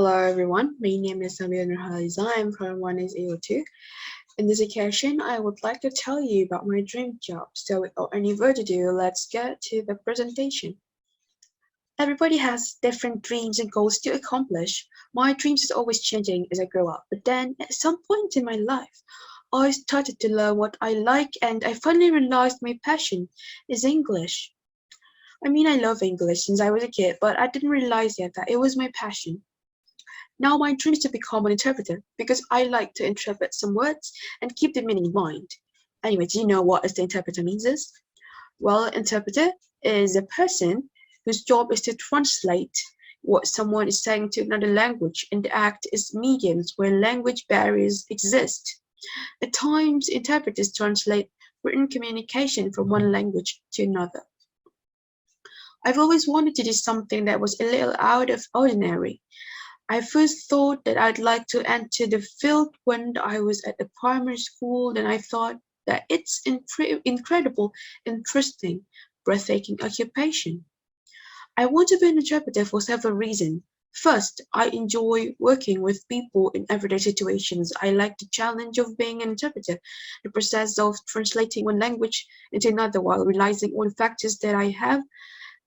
Hello everyone, my name is Nabilla Nurhalizah. I'm from 1SAO2. In this occasion, I would like to tell you about my dream job. So without any further ado, let's get to the presentation. Everybody has different dreams and goals to accomplish. My dreams is always changing as I grow up, but then at some point in my life, I started to learn what I like and I finally realized my passion is English. I love English since I was a kid, but I didn't realize yet that it was my passion. Now my dream is to become an interpreter because I like to interpret some words and keep the meaning in mind. Anyway, do you know what is the interpreter means is? Well, interpreter is a person whose job is to translate what someone is saying to another language and act as mediums where language barriers exist. At times, interpreters translate written communication from one language to another. I've always wanted to do something that was a little out of ordinary. I first thought that I'd like to enter the field when I was at the primary school, then I thought that it's incredible, interesting, breathtaking occupation. I want to be an interpreter for several reasons. First, I enjoy working with people in everyday situations. I like the challenge of being an interpreter, the process of translating one language into another while realizing all the factors that I have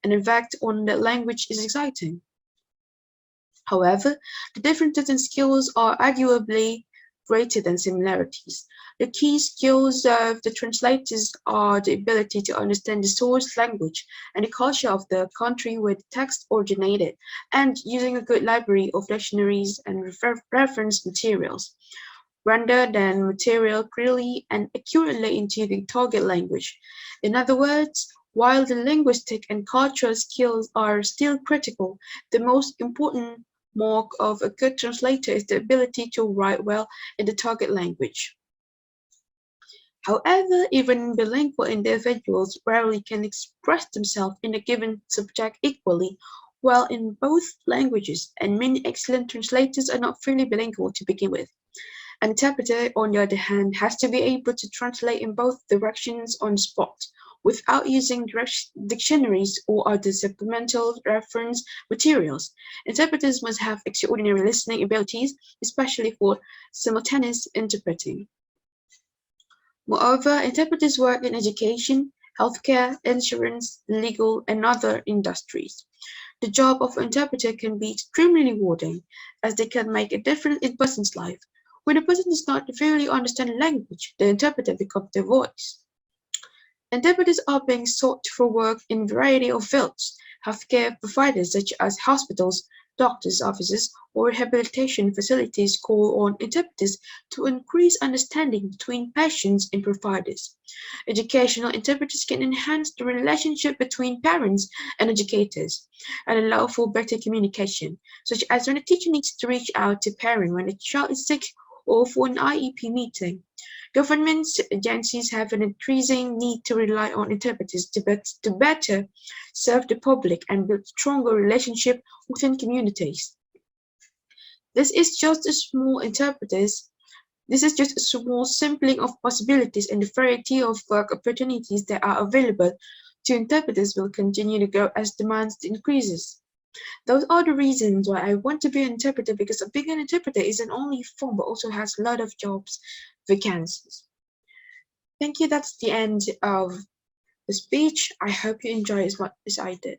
an effect on the language is exciting. However, the differences in skills are arguably greater than similarities. The key skills of the translators are the ability to understand the source language and the culture of the country where the text originated, and using a good library of dictionaries and reference materials, render the material clearly and accurately into the target language. In other words, while the linguistic and cultural skills are still critical, the most important mark of a good translator is the ability to write well in the target language. However, even bilingual individuals rarely can express themselves in a given subject equally well in both languages, and many excellent translators are not fully bilingual to begin with. An interpreter, on the other hand, has to be able to translate in both directions on the spot, without using dictionaries or other supplemental reference materials. Interpreters must have extraordinary listening abilities, especially for simultaneous interpreting. Moreover, interpreters work in education, healthcare, insurance, legal, and other industries. The job of an interpreter can be extremely rewarding, as they can make a difference in a person's life. When a person does not really understand a language, the interpreter becomes their voice. Interpreters are being sought for work in a variety of fields. Healthcare providers such as hospitals, doctors' offices, or rehabilitation facilities call on interpreters to increase understanding between patients and providers. Educational interpreters can enhance the relationship between parents and educators and allow for better communication, such as when a teacher needs to reach out to a parent when a child is sick or for an IEP meeting. Governments agencies have an increasing need to rely on interpreters to better serve the public and build stronger relationships within communities. This is just a small interpreters. This is just a small sampling of possibilities and the variety of work opportunities that are available to interpreters will continue to grow as demand increases. Those are the reasons why I want to be an interpreter because being an interpreter isn't only fun but also has a lot of jobs vacancies. Thank you. That's the end of the speech. I hope you enjoy as much as I did.